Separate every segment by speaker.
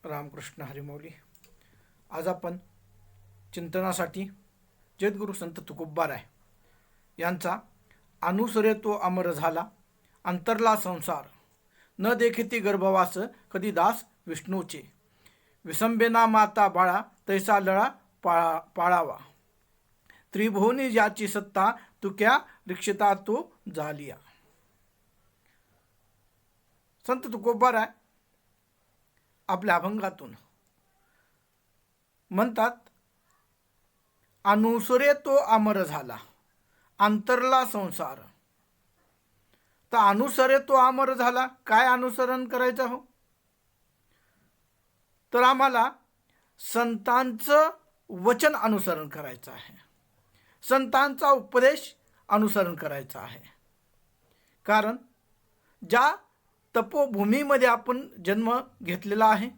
Speaker 1: रामकृष्ण हरिमौली. आज आपण चिंतनासाठी जगद्गुरू संत तुकोबाराय यांचा अनुसरे तो अमर झाला, अंतरला संसार, न देखिती गर्भवास, कधी दास विष्णूचे, विसंबेना माता बाळा, तैसा लळा पाळावा, त्रिभुवनी ज्याची सत्ता, तुक्या रिक्षिता तो झालिया. संत तुकोबाराय आपल्या अभंगातून म्हणतात, अनुसरे तो अमर झाला, अंतरला संसार. तर अनुसरे तो अमर झाला, काय अनुसरण करायचं हो? तर आम्हाला संतांचं वचन अनुसरण करायचं आहे, संतांचा उपदेश अनुसरण करायचा आहे. कारण ज्या तपोभूमीमध्ये आपण जन्म घेतलेला आहे,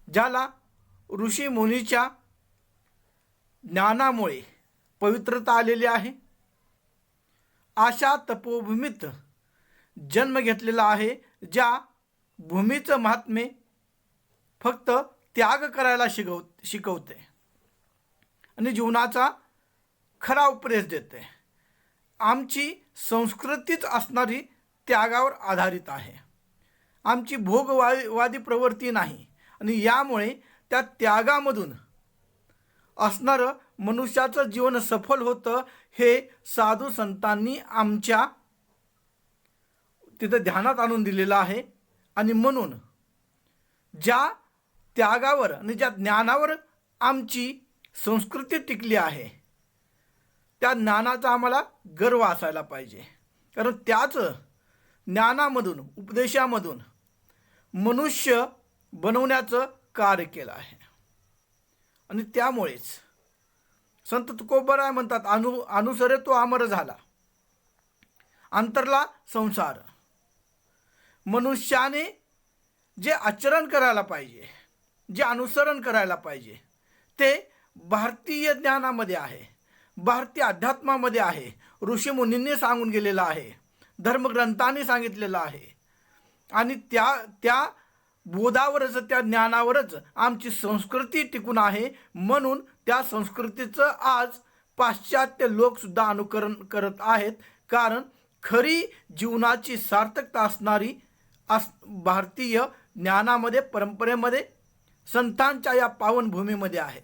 Speaker 1: ज्याला ऋषी मुनीच्या ज्ञानामुळे पवित्रता आलेली आहे, अशा तपोभूमीत जन्म घेतलेला आहे, ज्या भूमीचं महात्म्य फक्त त्याग करायला शिकवते आणि जीवनाचा खरा उपदेश देते. आमची संस्कृतीच असणारी त्यागावर आधारित आहे. आमची भोगवादी प्रवृत्ती नाही आणि यामुळे त्या त्यागामधून असणारं मनुष्याचं जीवन सफल होतं, हे साधू संतांनी आमच्या तिथं ध्यानात आणून दिलेलं आहे. आणि म्हणून ज्या त्यागावर आणि ज्या ज्ञानावर आमची संस्कृती टिकली आहे, त्या ज्ञानाचा आम्हाला गर्व असायला पाहिजे. कारण त्याच ज्ञानामधून, उपदेशामधून मनुष्य बनवण्याचं कार्य केलं आहे. आणि त्यामुळेच संत तुकोबाराय म्हणतात, अनुसरे तो अमर झाला, अंतरला संसार. मनुष्याने जे आचरण करायला पाहिजे, जे अनुसरण करायला पाहिजे, ते भारतीय ज्ञानामध्ये आहे, भारतीय अध्यात्मामध्ये आहे. ऋषीमुनींनी सांगून गेलेलं आहे, धर्मग्रंथांनी सांगितलेलं आहे. आणि त्या बोधावरच, त्या ज्ञानावरच आमची संस्कृती टिकून आहे. म्हणून त्या संस्कृतीचं आज पाश्चात्य लोकसुद्धा अनुकरण करत आहेत. कारण खरी जीवनाची सार्थकता असणारी भारतीय ज्ञानामध्ये, परंपरेमध्ये, संतांच्या या पावनभूमीमध्ये आहे.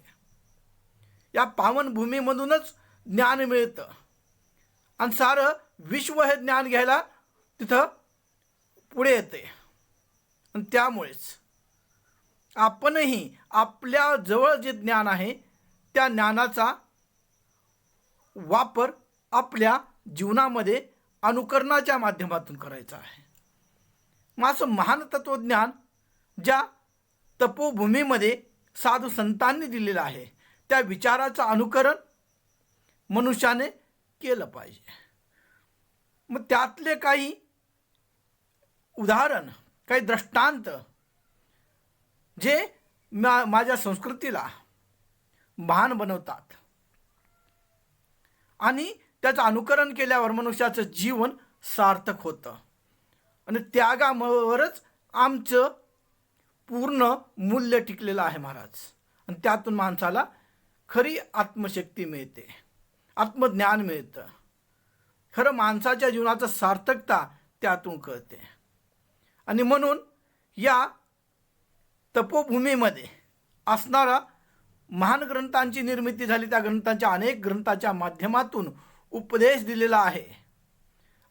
Speaker 1: या पावनभूमीमधूनच ज्ञान मिळतं आणि सारं विश्व हे ज्ञान घ्यायला तिथं पुढे येते. आणि त्यामुळेच आपणही आपल्या जवळ जे ज्ञान आहे, त्या ज्ञानाचा वापर आपल्या जीवनामध्ये अनुकरणाच्या माध्यमातून करायचा आहे. मग असं महान तत्वज्ञान ज्या तपोभूमीमध्ये साधू संतांनी दिलेलं आहे, त्या विचाराचं अनुकरण मनुष्याने केलं पाहिजे. मग त्यातले काही उदाहरण, काही दृष्टांत जे माझ्या संस्कृतीला महान बनवतात आणि त्याचं अनुकरण केल्यावर मनुष्याचं जीवन सार्थक होतं. आणि त्यागावरच आमचं पूर्ण मूल्य टिकलेलं आहे महाराज. आणि त्यातून माणसाला खरी आत्मशक्ती मिळते, आत्मज्ञान मिळतं. खरं माणसाच्या जीवनाचं सार्थकता त्यातून कळते. आणि म्हणून या तपोभूमीमध्ये असणारा महान ग्रंथांची निर्मिती झाली. त्या ग्रंथांच्या, अनेक ग्रंथाच्या माध्यमातून उपदेश दिलेला आहे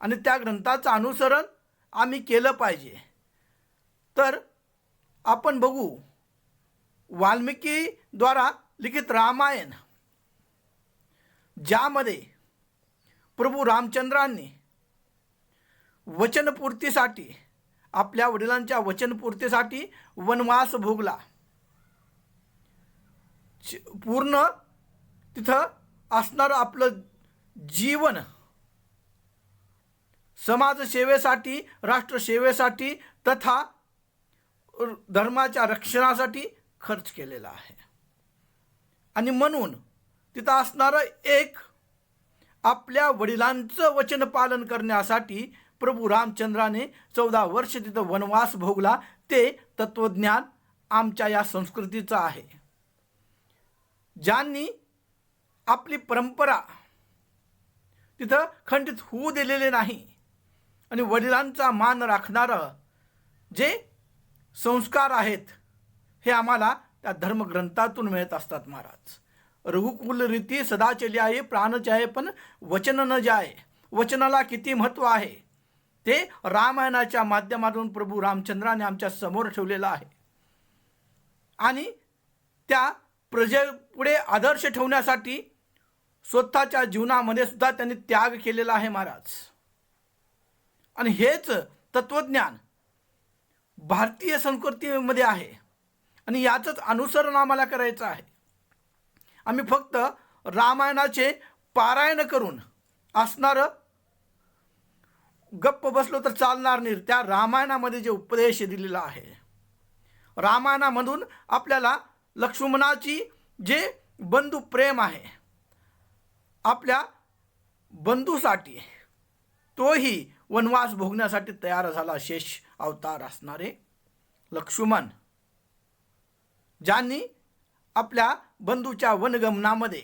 Speaker 1: आणि त्या ग्रंथाचं अनुसरण आम्ही केलं पाहिजे. तर आपण बघू, वाल्मिकीद्वारा लिखित रामायण, ज्यामध्ये प्रभू रामचंद्रांनी वचनपूर्तीसाठी, आपल्या वडिलांच्या वचनपूर्तीसाठी वनवास भोगला. पूर्ण तिथं असणारं आपलं जीवन समाजसेवेसाठी, राष्ट्रसेवेसाठी तथा धर्माच्या रक्षणासाठी खर्च केलेला आहे. आणि म्हणून तिथं असणारं एक आपल्या वडिलांचं वचन पालन करण्यासाठी प्रभू रामचंद्राने 14 वर्ष तिथं वनवास भोगला. ते तत्वज्ञान आमच्या या संस्कृतीचा आहे. ज्यांनी आपली परंपरा तिथं खंडित होऊ दिलेले नाही आणि वडिलांचा मान राखणारं जे संस्कार आहेत हे आम्हाला त्या धर्मग्रंथातून मिळत असतात महाराज. रघुकुल रीती सदा चली आहे, प्राण चाहे पण वचन न जाय. वचनाला किती महत्त्व आहे ते रामायणाच्या माध्यमातून प्रभू रामचंद्राने आमच्या समोर ठेवलेलं आहे. आणि त्या प्रजेपुढे आदर्श ठेवण्यासाठी स्वतःच्या जीवनामध्ये सुद्धा त्यांनी त्याग केलेला आहे महाराज. आणि हेच तत्वज्ञान भारतीय संस्कृतीमध्ये आहे आणि याचंच अनुसरण आम्हाला करायचं आहे. आम्ही फक्त रामायणाचे पारायण करून असणारं गप्प बसलो तर चालणार नाही. त्या रामायणामध्ये जे उपदेश दिलेला आहे, रामायणामधून आपल्याला लक्ष्मणाची जे बंधू प्रेम आहे आपल्या बंधूसाठी, तोही वनवास भोगण्यासाठी तयार झाला शेष अवतार असणारे लक्ष्मण, ज्यांनी आपल्या बंधूच्या वनगमनामध्ये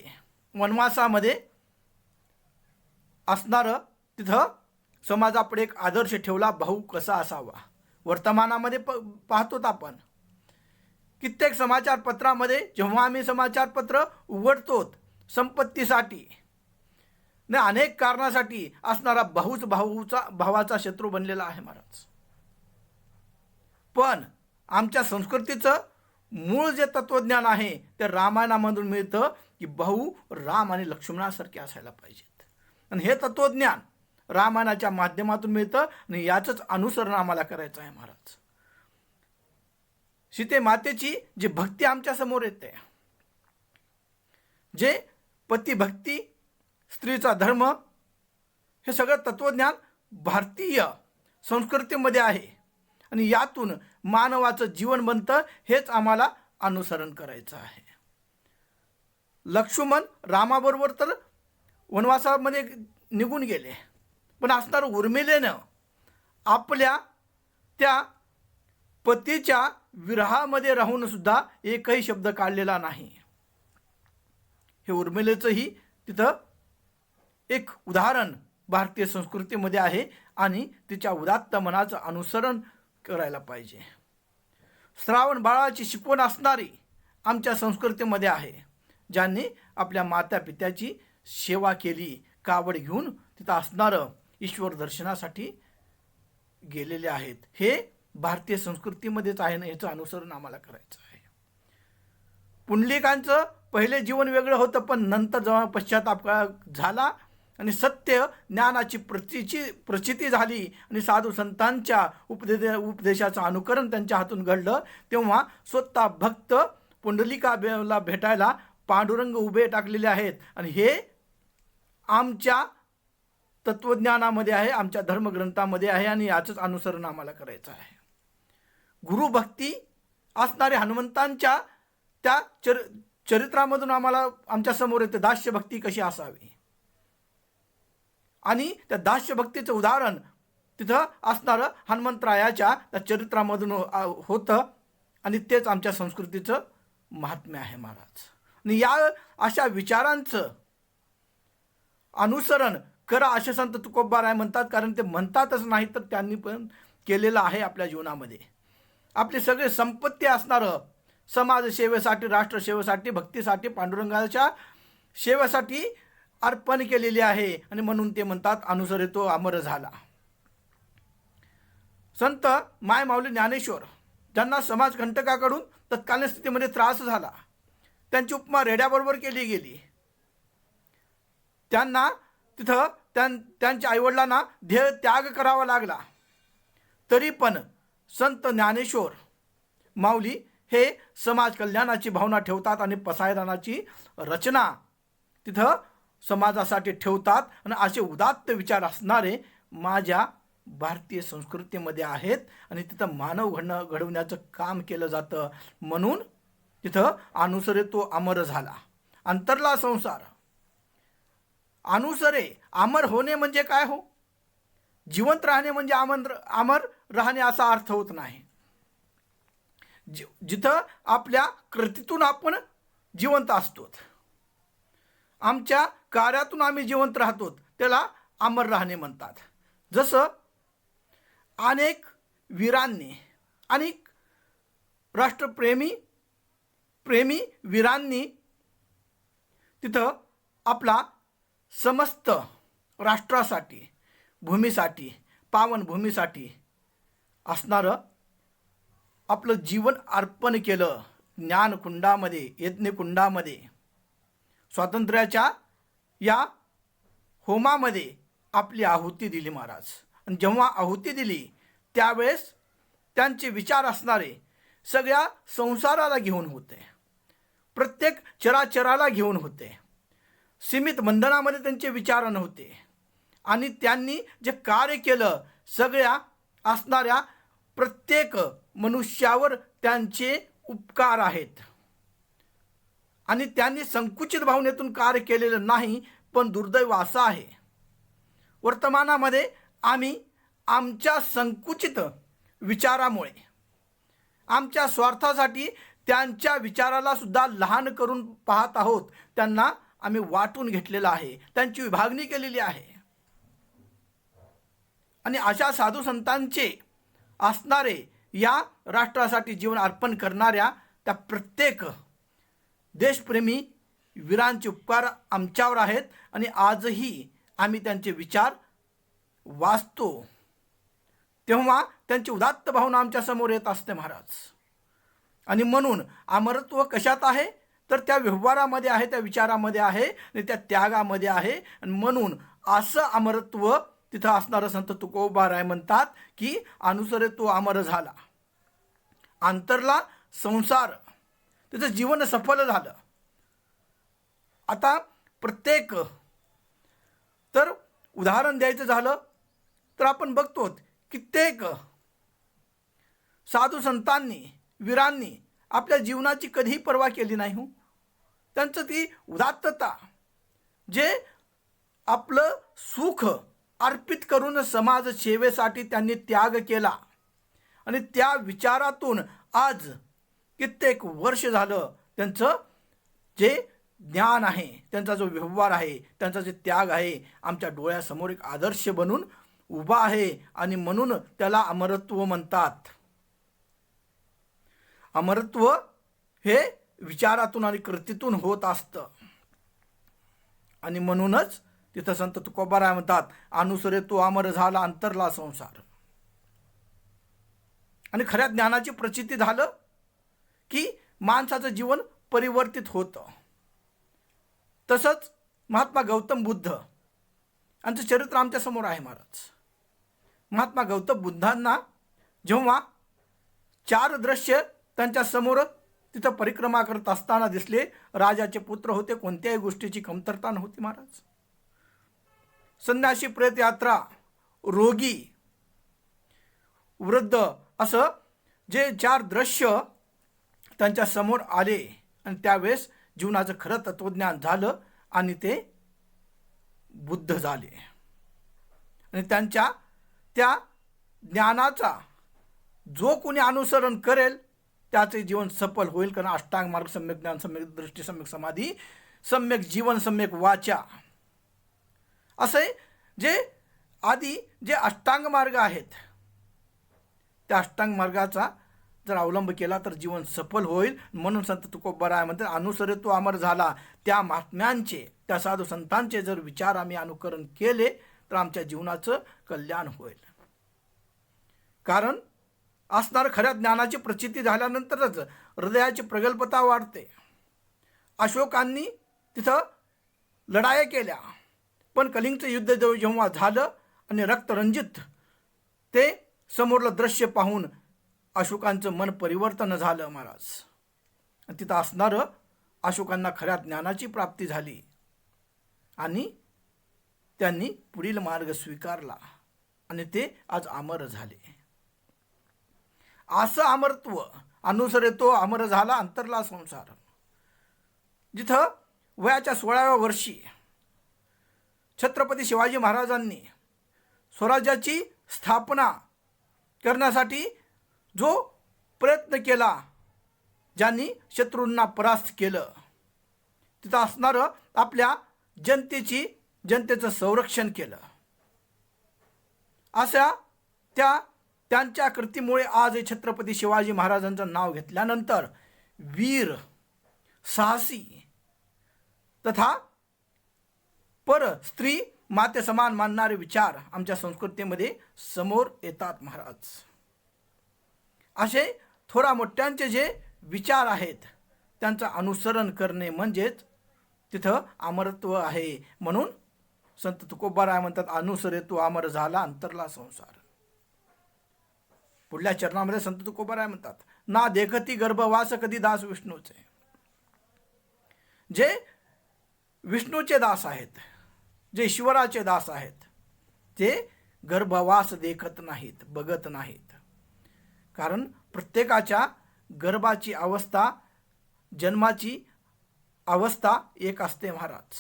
Speaker 1: वनवासामध्ये असणारं तिथं समाजापुढे एक आदर्श ठेवला. भाऊ कसा असावा. वर्तमानामध्ये पाहतोत आपण कित्येक समाचारपत्रामध्ये जेव्हा आम्ही समाचारपत्र उघडतो संपत्तीसाठी ने अनेक कारणासाठी असणारा भाऊच भावाचा शत्रू बनलेला आहे महाराज. पण आमच्या संस्कृतीचं मूळ जे तत्वज्ञान आहे ते रामायणामधून मिळतं की भाऊ राम आणि लक्ष्मणासारखे असायला पाहिजेत. आणि हे तत्वज्ञान रामायणाच्या माध्यमातून मिळतं आणि याचंच अनुसरण आम्हाला करायचं आहे महाराज. सीते मातेची जी भक्ती आमच्या समोर येते, जे पती भक्ती, स्त्रीचा धर्म, हे सगळं तत्वज्ञान भारतीय संस्कृतीमध्ये आहे आणि यातून मानवाचं जीवन बनतं. हेच आम्हाला अनुसरण करायचं आहे. लक्ष्मण रामाबरोबर तर वनवासामध्ये निघून गेले, पण असणार उर्मिलेनं आपल्या त्या पतीच्या विरहामध्ये राहून सुद्धा एकही शब्द काढलेला नाही. हे उर्मिलेचंही तिथं एक उदाहरण भारतीय संस्कृतीमध्ये आहे आणि तिच्या उदात्त मनाचं अनुसरण करायला पाहिजे. श्रावण बाळाची शिकवण असणारी आमच्या संस्कृतीमध्ये आहे, ज्यांनी आपल्या माता पित्याची सेवा केली, कावड घेऊन तिथं असणारं ईश्वर दर्शनासाठी गेलेले आहेत. हे भारतीय संस्कृतीमध्येच आहे ना, याचं अनुसरण आम्हाला करायचं आहे. पुंडलिकांचं पहिले जीवन वेगळं होतं, पण नंतर जेव्हा पश्चाताप झाला आणि सत्य ज्ञानाची प्रचिती झाली आणि साधू संतांच्या उपदेशाचं अनुकरण त्यांच्या हातून घडलं, तेव्हा स्वतः भक्त पुंडलिकाला भेटायला पांडुरंग उभे टाकलेले आहेत. आणि हे आमच्या तत्वज्ञानामध्ये आहे, आमच्या धर्मग्रंथामध्ये आहे आणि याचंच अनुसरण आम्हाला करायचं आहे. गुरुभक्ती असणारे हनुमंतांच्या त्या चरित्रामधून आम्हाला आमच्या समोर येते दास्यभक्ती कशी असावी. आणि त्या दास्यभक्तीचं उदाहरण तिथं असणारं हनुमंतरायाच्या त्या चरित्रामधून होतं आणि तेच आमच्या संस्कृतीचं महात्म्य आहे महाराज. आणि या अशा विचारांचं अनुसरण करा असे संत तुकोबाराय म्हणतात, कारण ते म्हणतातच नाही तर त्यांनी पण केलेलं आहे आपल्या जीवनामध्ये. आपली सगळी संपत्ती असणारं समाजसेवेसाठी, राष्ट्रसेवेसाठी, भक्तीसाठी, पांडुरंगाच्या सेवेसाठी अर्पण केलेली आहे. आणि म्हणून ते म्हणतात अनुसरे तो अमर झाला. संत माय माऊली ज्ञानेश्वर, ज्यांना समाजकंटकाकडून तत्कालीन स्थितीमध्ये त्रास झाला, त्यांची उपमा रेड्याबरोबर केली गेली. त्यांना तिथं त्यांच्या आईवडिलांना ध्येय त्याग करावा लागला, तरी पण संत ज्ञानेश्वर माऊली हे समाज कल्याणाची भावना ठेवतात आणि पसायदानाची रचना तिथं समाजासाठी ठेवतात. आणि असे उदात्त विचार असणारे माझ्या भारतीय संस्कृतीमध्ये आहेत आणि तिथं मानव घडवण्याचं काम केलं जातं. म्हणून तिथं अनुसरे तो अमर झाला. अंतरला संसार. अनुसरे अमर होणे म्हणजे काय हो? जिवंत राहणे म्हणजे अमर राहणे असा अर्थ होत नाही. जिथं आपल्या कृतीतून आपण जिवंत असतो, आमच्या कार्यातून आम्ही जिवंत राहतो, त्याला अमर राहणे म्हणतात. जसं अनेक वीरांनी, अनेक राष्ट्रप्रेमी वीरांनी तिथं आपला समस्त राष्ट्रासाठी, भूमीसाठी, पावनभूमीसाठी असणारं आपलं जीवन अर्पण केलं. ज्ञानकुंडामध्ये, यज्ञकुंडामध्ये, स्वातंत्र्याच्या या होमामध्ये आपली आहुती दिली महाराज. आणि जेव्हा आहुती दिली त्यावेळेस त्यांचे विचार असणारे सगळ्या संसाराला घेऊन होते, प्रत्येक चराचराला घेऊन होते. सीमित बंधनामध्ये त्यांचे विचार नव्हते. आणि त्यांनी जे कार्य केलं सगळ्या असणाऱ्या प्रत्येक मनुष्यावर त्यांचे उपकार आहेत. आणि त्यांनी संकुचित भावनेतून कार्य केलेलं नाही. पण दुर्दैव असं आहे, वर्तमानामध्ये आम्ही आमच्या संकुचित विचारामुळे, आमच्या स्वार्थासाठी त्यांच्या विचाराला सुद्धा लहान करून पाहत आहोत. त्यांना आम्ही वाटून घेतलेलं आहे, त्यांची विभागणी केलेली आहे. आणि अशा साधू संतांचे असणारे या राष्ट्रासाठी जीवन अर्पण करणाऱ्या त्या प्रत्येक देशप्रेमी वीरांचे उपकार आमच्यावर आहेत. आणि आजही आम्ही त्यांचे विचार वाचतो तेव्हा त्यांची उदात्त भावना आमच्या समोर येत असते महाराज. आणि म्हणून अमरत्व कशात आहे तर त्या व्यवहारामध्ये आहे, त्या विचारामध्ये आहे आणि त्या त्यागामध्ये आहे. आणि म्हणून असं अमरत्व तिथं असणारं संत तुकोबाराय म्हणतात की अनुसरे तो अमर झाला, अंतरला संसार, त्याचं जीवन सफल झालं. आता प्रत्येक तर उदाहरण द्यायचं झालं तर आपण बघतो कित्येक साधू संतांनी, वीरांनी आपल्या जीवनाची कधीही पर्वा केली नाही हो. त्यांचं ती उदात्तता, जे आपलं सुख अर्पित करून समाज सेवेसाठी त्यांनी त्याग केला. आणि त्या विचारातून आज कित्येक वर्ष झालं त्यांचं जे ज्ञान आहे, त्यांचा जो व्यवहार आहे, त्यांचा जे त्याग आहे आमच्या डोळ्यासमोर एक आदर्श बनून उभा आहे. आणि म्हणून त्याला अमरत्व म्हणतात. अमरत्व हे विचारातून आणि कृतीतून होत असतं. आणि म्हणूनच तिथं संत तुकोबाराय म्हणतात अनुसरे तो अमर झाला, अंतरला संसार. आणि खऱ्या ज्ञानाची प्रचिती झालं की माणसाचं जीवन परिवर्तित होतं. तसंच महात्मा गौतम बुद्ध यांचं चरित्र आमच्या समोर आहे महाराज. महात्मा गौतम बुद्धांना जेव्हा 4 दृश्य त्यांच्या समोर तिथं परिक्रमा करत असताना दिसले, राजाचे पुत्र होते, कोणत्याही गोष्टीची कमतरता नव्हती महाराज. संन्यासी, प्रेत यात्रा, रोगी, वृद्ध, असं जे 4 दृश्य त्यांच्या समोर आले. आणि त्यावेळेस जीवनाचं खरं तत्वज्ञान झालं आणि ते बुद्ध झाले. आणि त्यांच्या त्या ज्ञानाचा जो कोणी अनुसरण करेल त्याचे जीवन सफल होईल. कारण अष्टांग मार्ग, सम्यक ज्ञान, सम्यक दृष्टी, सम्यक समाधी, सम्यक जीवन, सम्यक वाचा, असे जे आधी जे अष्टांग मार्ग आहेत त्या अष्टांग मार्गाचा जर अवलंब केला तर जीवन सफल होईल. म्हणून संत तुकोबाराय म्हणतात अनुसरे तो अमर झाला. त्या महात्म्यांचे, त्या साधू संतांचे जर विचार आम्ही अनुकरण केले तर आमच्या जीवनाचं कल्याण होईल. कारण असणार खऱ्या ज्ञानाची प्रचिती झाल्यानंतरच हृदयाची प्रगल्भता वाढते. अशोकांनी तिथं लढाया केल्या, पण कलिंगचं युद्ध जेव्हा झालं आणि रक्तरंजित ते समोरलं दृश्य पाहून अशोकांचं मन परिवर्तन झालं महाराज. तिथं असणारं अशोकांना खऱ्या ज्ञानाची प्राप्ती झाली आणि त्यांनी पुढील मार्ग स्वीकारला आणि ते आज अमर झाले. असं अमरत्व अनुसरे तो अमर झाला, अंतरला संसार. जिथं वयाच्या 16व्या वर्षी छत्रपती शिवाजी महाराजांनी स्वराज्याची स्थापना करण्यासाठी जो प्रयत्न केला ज्यांनी शत्रूंना परास्त केलं, तिथं असणारं आपल्या जनतेचं संरक्षण केलं, अशा त्यांच्या कृतीमुळे आज छत्रपती शिवाजी महाराजांचं नाव घेतल्यानंतर वीर, साहसी तथा पर स्त्री माते समान मानणारे विचार आमच्या संस्कृतीमध्ये समोर येतात महाराज. असे थोडा मोठ्यांचे जे विचार आहेत त्यांचं अनुसरण करणे म्हणजेच तिथं अमरत्व आहे. म्हणून संत तुकोबाराय म्हणतात, अनुसरे तू अमर झाला अंतरला संसार. पुढल्या चरणामध्ये संत तुकोबाराय म्हणतात, ना देखती गर्भवास कधी दास विष्णूचे. जे विष्णूचे दास आहेत, जे ईश्वराचे दास आहेत, ते गर्भवास देखत नाहीत, बघत नाहीत. कारण प्रत्येकाच्या गर्भाची अवस्था, जन्माची अवस्था एक असते महाराज.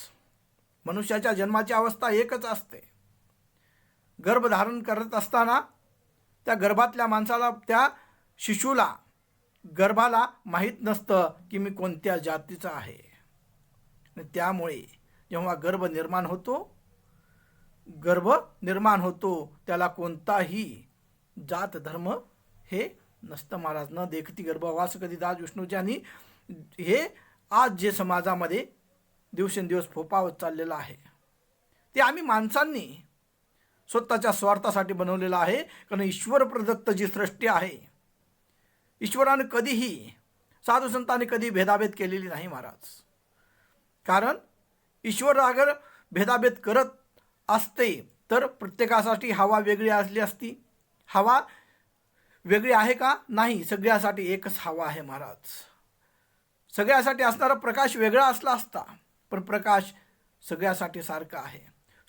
Speaker 1: मनुष्याच्या जन्माची अवस्था एकच असते. गर्भधारण करत असताना त्या गर्भातल्या माणसाला, त्या शिशूला, गर्भाला माहीत नसतं की मी कोणत्या जातीचा आहे. त्यामुळे जेव्हा गर्भ निर्माण होतो त्याला कोणताही जात धर्म हे नसतं महाराज. न देखती गर्भवास कधी दास विष्णूचे. आणि हे आज जे समाजामध्ये दिवसेंदिवस फोपावत चाललेलं आहे ते आम्ही माणसांनी स्वतःच्या स्वार्थासाठी बनवलेलं आहे. कारण ईश्वर प्रदत्त जी सृष्टी आहे, ईश्वराने कधीही, साधू संतांनी कधी भेदाभेद केलेली नाही महाराज. कारण ईश्वर अगर भेदाभेद करत असते तर प्रत्येकासाठी हवा वेगळी असली असती. हवा वेगळी आहे का? नाही, सगळ्यासाठी एकच हवा आहे महाराज. सगळ्यासाठी असणारा प्रकाश वेगळा असला असता, पण प्रकाश सगळ्यासाठी सारखा आहे.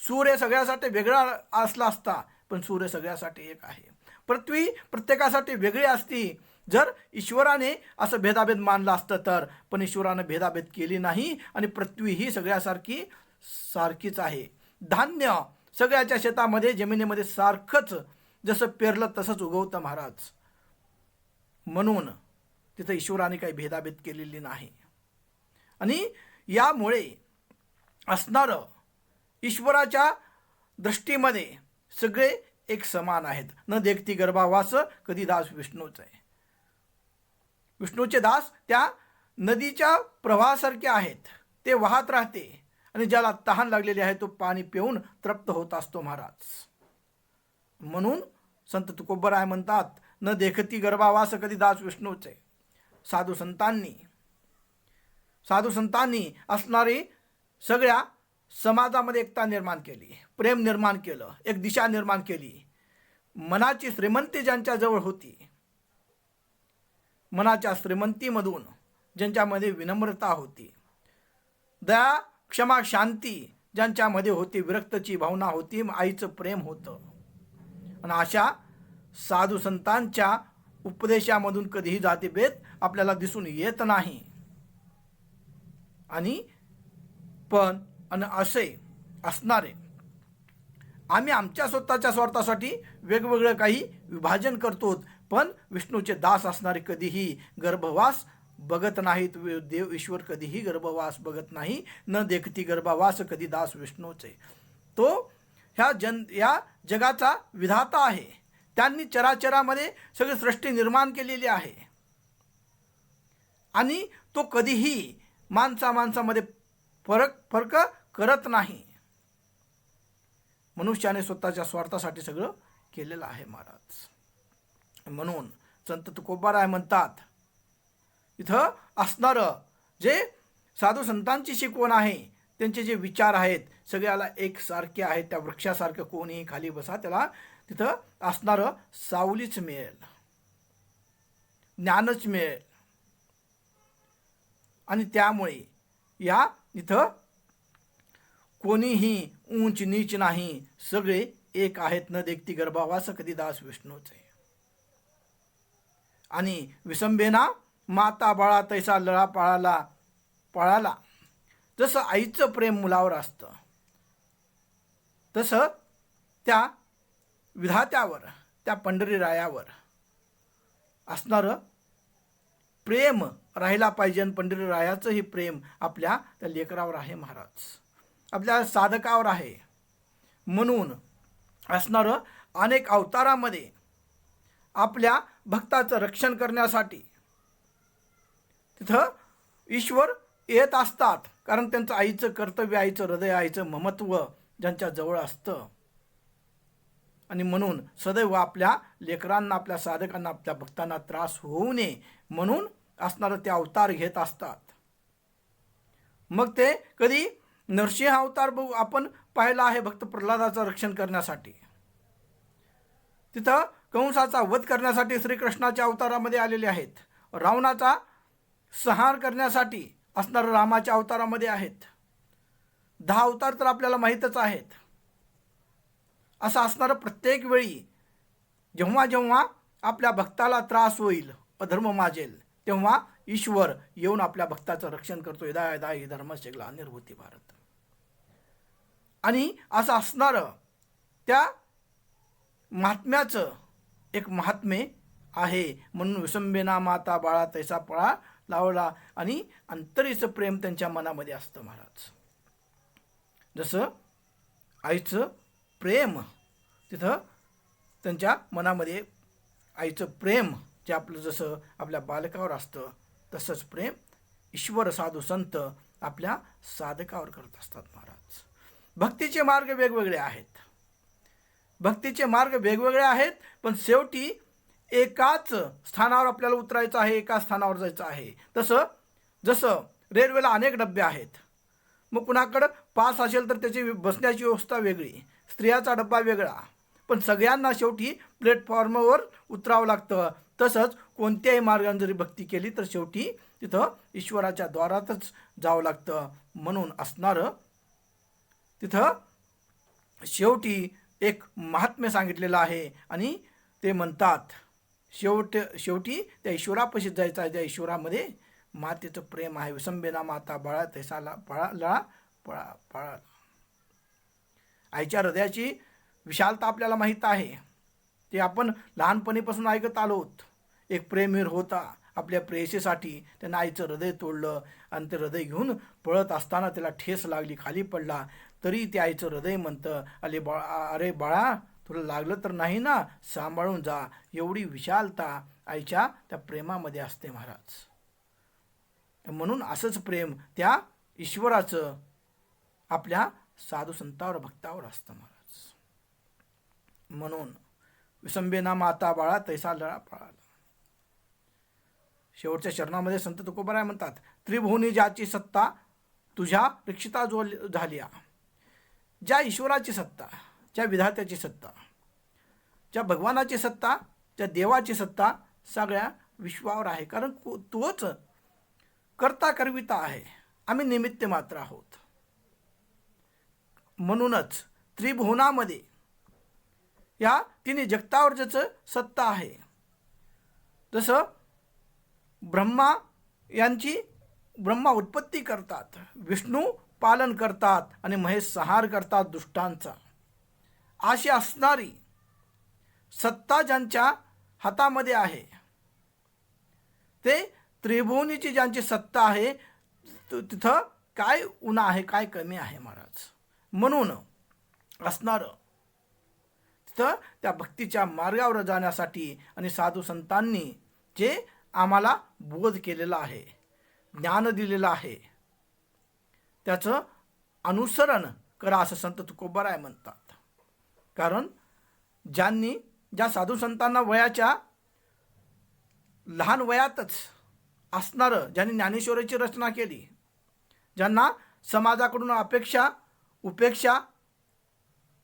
Speaker 1: सूर्य सगळ्यासाठी वेगळा असला असता, पण सूर्य सगळ्यासाठी एक आहे. पृथ्वी प्रत्येकासाठी वेगळी असती जर ईश्वराने असं भेदाभेद मानलं असतं तर. पण ईश्वराने भेदाभेद केली नाही आणि पृथ्वी ही सारखीच आहे. धान्य सगळ्याच्या शेतामध्ये, जमिनीमध्ये सारखंच जसं पेरलं तसंच उगवतं महाराज. म्हणून तिथं ईश्वराने काही भेदाभेद केलेली नाही. आणि यामुळे असणारं ईश्वराच्या दृष्टीमध्ये सगळे एक समान आहेत. न देखती गर्भावास कधी दास विष्णूचे. विष्णूचे दास त्या नदीच्या प्रवाहासारखे आहेत, ते वाहत राहते आणि ज्याला तहान लागलेली आहे तो पाणी पिऊन तृप्त होत असतो महाराज. म्हणून संत तुकोबराय म्हणतात, न देखती गर्भावास कधी दास विष्णूचे. साधू संतांनी असणारी सगळ्या समाजामध्ये एकता निर्माण केली, प्रेम निर्माण केलं, एक दिशा निर्माण केली. मनाची श्रीमंती ज्यांच्याजवळ होती, मनाच्या श्रीमंतीमधून ज्यांच्यामध्ये विनम्रता होती, दया, क्षमा, शांती ज्यांच्यामध्ये होती, विरक्तची भावना होती, आईचं प्रेम होतं. आणि अशा साधू संतांच्या उपदेशामधून कधीही जातीभेद आपल्याला दिसून येत नाही. आणि असे असणारे आम्ही आमच्या स्वतःच्या स्वार्थासाठी वेगवेगळं काही विभाजन करतो, पण विष्णूचे दास असणारे कधीही गर्भवास बघत नाहीत. देव ईश्वर कधीही गर्भवास बघत नाही. न देखती गर्भवास कधी दास विष्णूचे. तो या जगाचा विधाता आहे. त्यांनी चराचरामध्ये सगळी सृष्टी निर्माण केलेली आहे आणि तो कधीही माणसामध्ये फरक करत नाही. मनुष्याने स्वतःच्या स्वार्थासाठी सगळं केलेलं आहे महाराज. म्हणून संत तुकोबाराय म्हणतात, इथं असणारं जे साधू संतांची शिकवण आहे, त्यांचे जे विचार आहेत सगळ्याला एकसारखे आहेत. त्या वृक्षासारखं कोणीही खाली बसा, त्याला तिथं असणारं सावलीच मिळेल, ज्ञानच मिळेल. आणि त्यामुळे या इथं कोणीही उंच नीच नाही, सगळे एक आहेत. न देखती गर्भावास कधी दास विष्णूचे. आणि विसंबेना माता बाळा तैसा लळा पाळाला. जसं आईचं प्रेम मुलावर असतं, तसं त्या विधात्यावर, त्या पंढरीरायावर असणारं प्रेम राहिला पाहिजे आणि पंढरीरायाचं हे प्रेम आपल्या त्या लेकरावर आहे महाराज, आपल्या साधकावर आहे. म्हणून असणारं अनेक अवतारामध्ये आपल्या भक्ताचं रक्षण करण्यासाठी तिथं ईश्वर येत असतात. कारण त्यांचं आईचं कर्तव्य, आईचं हृदय, आईचं ममत्व ज्यांच्या जवळ असतं. आणि म्हणून सदैव आपल्या लेकरांना, आपल्या साधकांना, आपल्या भक्तांना त्रास होऊ नये म्हणून असणारं ते अवतार घेत असतात. मग ते कधी नरसिंह अवतार आपण पाहिला आहे भक्त प्रल्हादाचं रक्षण करण्यासाठी. तिथं कंसाचा वध करण्यासाठी श्रीकृष्णाच्या अवतारामध्ये आलेले आहेत. रावणाचा संहार करण्यासाठी असणाऱ्या रामाच्या अवतारामध्ये आहेत. 10 अवतार तर आपल्याला माहीतच आहेत. असं असणारं प्रत्येक वेळी जेव्हा जेव्हा आपल्या भक्ताला त्रास होईल, अधर्म माजेल, तेव्हा ईश्वर येऊन आपल्या भक्ताचं रक्षण करतो. यदा यदा हि धर्मस्य ग्लानिर्भूती भारत. आणि असं असणारं त्या महात्म्याचं एक महात्म्य आहे. म्हणून विसंबेना माता बाळा तैसा पळा लावला. आणि अंतरीचं प्रेम त्यांच्या मनामध्ये असतं महाराज. जसं आईचं प्रेम तिथं त्यांच्या मनामध्ये, आईचं प्रेम जे आपलं जसं आपल्या बालकावर असतं तसंच प्रेम ईश्वर साधू संत आपल्या साधकावर करत असतात महाराज. भक्तीचे मार्ग वेगवेगळे आहेत. भक्तीचे मार्ग वेगवेगळे आहेत, पण शेवटी एकाच स्थानावर आपल्याला उतरायचं आहे, एकाच स्थानावर जायचं आहे. जसं रेल्वेला अनेक डबे आहेत. मग कुणाकडं पास असेल तर त्याची बसण्याची व्यवस्था वेगळी, स्त्रियाचा डब्बा वेगळा, पण सगळ्यांना शेवटी प्लॅटफॉर्मवर उतरावं लागतं. तसंच कोणत्याही मार्गाने जरी भक्ती केली तर शेवटी तिथं ईश्वराच्या द्वारातच जावं लागतं. म्हणून असणारं तिथं शेवटी एक महात्म्य सांगितलेलं आहे. आणि ते म्हणतात शेवटी त्या ईश्वरापाशी जायचं आहे. त्या ईश्वरामध्ये मातेचं प्रेम आहे. विसंबेना माता बाळा तैसाला पळा पळा. आईच्या हृदयाची विशालता आपल्याला माहीत आहे. ते आपण लहानपणीपासून ऐकत आलोत. एक प्रेमीर होता, आपल्या प्रेयसीसाठी त्यानं आईचं हृदय तोडलं आणि ते हृदय घेऊन पळत असताना त्याला ठेस लागली, खाली पडला. तरी ते आईचं हृदय म्हणतं, अरे बाळा तुला लागलं तर नाही ना, सांभाळून जा. एवढी विशालता आईच्या त्या प्रेमामध्ये असते महाराज. म्हणून असंच प्रेम त्या ईश्वराचं आपल्या साधू संतावर, भक्तावर असतं महाराज. म्हणून विसंबेना माता बाळा तैसा लळा पळाला. शेवटच्या चरणामध्ये संत तुकोबाराय म्हणतात, त्रिभुवनी ज्याची सत्ता तुझ्या रक्षिता झालिया. ज्या ईश्वराची सत्ता, ज्या विधात्याची सत्ता, ज्या भगवानाची सत्ता, ज्या देवाची सत्ता सगळ्या विश्वावर आहे. कारण तोच करता करविता आहे, आम्ही निमित्त मात्र आहोत. म्हणूनच त्रिभुवनामध्ये या तिन्ही जगतावर ज्याचं सत्ता आहे. जसं ब्रह्मा उत्पत्ती करतात, विष्णू पालन करतात आणि महेश संहार करतात दुष्टांचा. अशी असणारी सत्ता ज्यांच्या हातामध्ये आहे, ते त्रिभुवनीची ज्यांची सत्ता आहे, तिथं काय उणा आहे, काय कमी आहे महाराज. म्हणून असणारं तिथं त्या भक्तीच्या मार्गावर जाण्यासाठी आणि साधू संतांनी जे आम्हाला बोध केलेला आहे, ज्ञान दिलेलं आहे, त्याचं अनुसरण करा असं संत तुकोबाराय म्हणतात. कारण ज्या साधू संतांना वयाच्या लहान वयातच असणारं, ज्यांनी ज्ञानेश्वरीची रचना केली, ज्यांना समाजाकडून उपेक्षा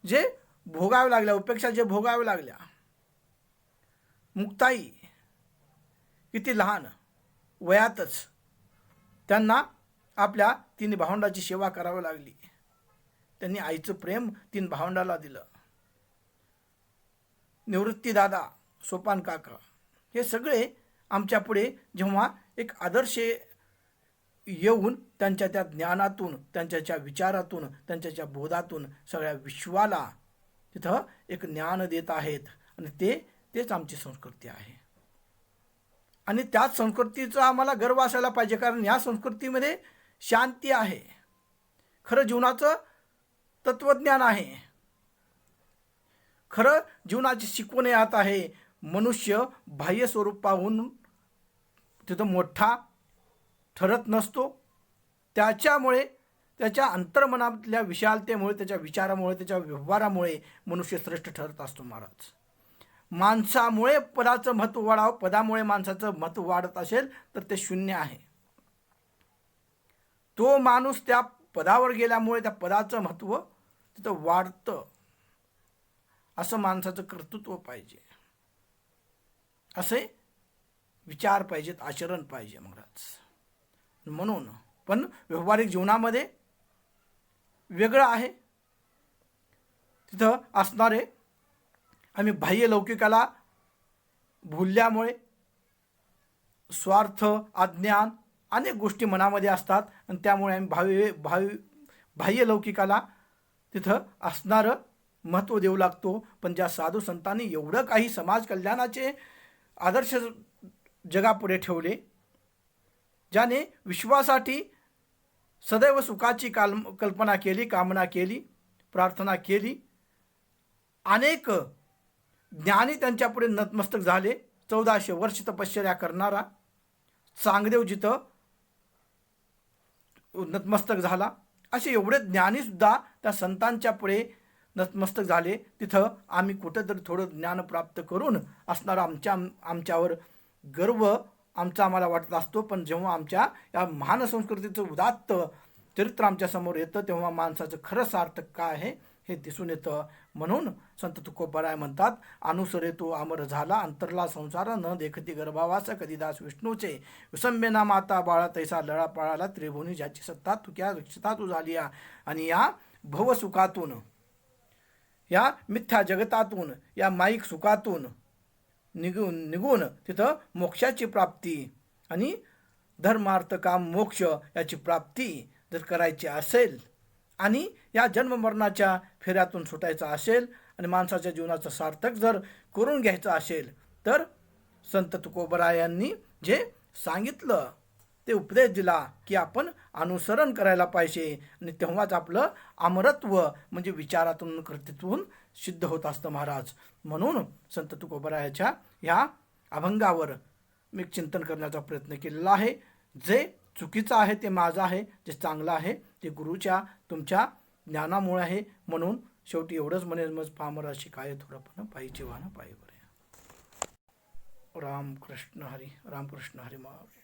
Speaker 1: जे भोगावे लागल्या, उपेक्षा जे भोगावे लागल्या, मुक्ताई किती लहान वयातच त्यांना आपल्या 3 भावंडाची सेवा करावी लागली. त्यांनी आईचं प्रेम 3 भावंडाला दिलं. निवृत्ती दादा, सोपान काका, हे सगळे आमच्या पुढे जेव्हा एक आदर्श येऊन त्यांच्या त्या ज्ञानातून, त्यांच्या विचारातून, त्यांच्या बोधातून सगळ्या विश्वाला तिथं एक ज्ञान देत आहेत. आणि तेच आमची संस्कृती आहे. आणि त्याच संस्कृतीचा आम्हाला गर्व असायला पाहिजे, कारण या संस्कृतीमध्ये शांती आहे, खरं जीवनाचं तत्त्वज्ञान आहे, खरं जीवनाची शिकवण यात आहे. मनुष्य बाह्य स्वरूपाहून तिथं मोठा ठरत नसतो, त्याच्यामुळे त्याच्या अंतर्मनातल्या विशालतेमुळे, त्याच्या विचारामुळे, त्याच्या व्यवहारामुळे मनुष्य श्रेष्ठ ठरत असतो महाराज. माणसामुळे पदाचं महत्त्व वाढावं, पदामुळे माणसाचं महत्त्व वाढत असेल तर ते शून्य आहे. तो माणूस त्या पदावर गेल्यामुळे त्या पदाचं महत्त्व तिथं वाढतं. असं माणसाचं कर्तृत्व पाहिजे, असे विचार पाहिजेत, आचरण पाहिजे महाराज. म्हणून पण व्यावहारिक जीवनामध्ये वेगळं आहे. तिथं असणारे आम्ही बाह्य लौकिकाला भुलल्यामुळे स्वार्थ, अज्ञान अनेक गोष्टी मनामध्ये असतात आणि त्यामुळे आम्ही बाह्य लौकिकाला तिथं असणारं महत्त्व देऊ लागतो. पण ज्या साधू संतांनी एवढं काही समाज कल्याणाचे आदर्श जगापुढे ठेवले, ज्याने विश्वासाठी सदैव सुखाची कल्पना केली, कामना केली, प्रार्थना केली, अनेक ज्ञानी त्यांच्यापुढे नतमस्तक झाले. 1400 वर्ष तपश्चर्या करणारा चांगदेव जिथं नतमस्तक झाला, असे एवढे ज्ञानीसुद्धा त्या संतांच्या पुढे नतमस्तक झाले. तिथं आम्ही कुठंतरी थोडं ज्ञान प्राप्त करून असणारा आमच्यावर गर्व आम्हाला वाटत असतो. पण जेव्हा आमच्या या महान संस्कृतीचं उदात्त चरित्र आमच्यासमोर येतं, तेव्हा माणसाचं खरं सार्थक काय आहे हे दिसून येतं. म्हणून संत तुकोबाराय म्हणतात, अनुसरे तो अमर झाला, अंतरला संसार न देखती गर्भावास, कधी दास विष्णूचे विसंबेना माता बाळा तैसा लळा पाळाला, त्रिभुवनी ज्याची सत्ता तुक्या रक्षिता तू झाली. आणि या भवसुखातून, या मिथ्या जगतातून, या माईक सुखातून निघून तिथं मोक्षाची प्राप्ती आणि धर्मार्थ काम मोक्ष याची प्राप्ती जर करायची असेल आणि या जन्ममरणाच्या फेऱ्यातून सुटायचं असेल आणि माणसाच्या जीवनाचं सार्थक जर करून घ्यायचं असेल, तर संत तुकोबराय यांनी जे सांगितलं ते उपदेश दिला की आपण अनुसरण करायला पाहिजे. आणि तेव्हाच आपलं अमरत्व म्हणजे विचारातून, कृतीतून सिद्ध होत असतं महाराज. म्हणून संत तुकोबरायाच्या ह्या अभंगावर मी चिंतन करण्याचा प्रयत्न केलेला आहे. जे चुकीचं आहे ते माझं आहे, जे चांगलं आहे ते गुरुच्या तुमच्या ज्ञानामुळे आहे. म्हणून शेवटी एवढंच म्हणेल, मग पामराशी काय थोडंपण पाहिजे वाहनं पाहिजे. रामकृष्ण हरी, रामकृष्ण हरी महाराज.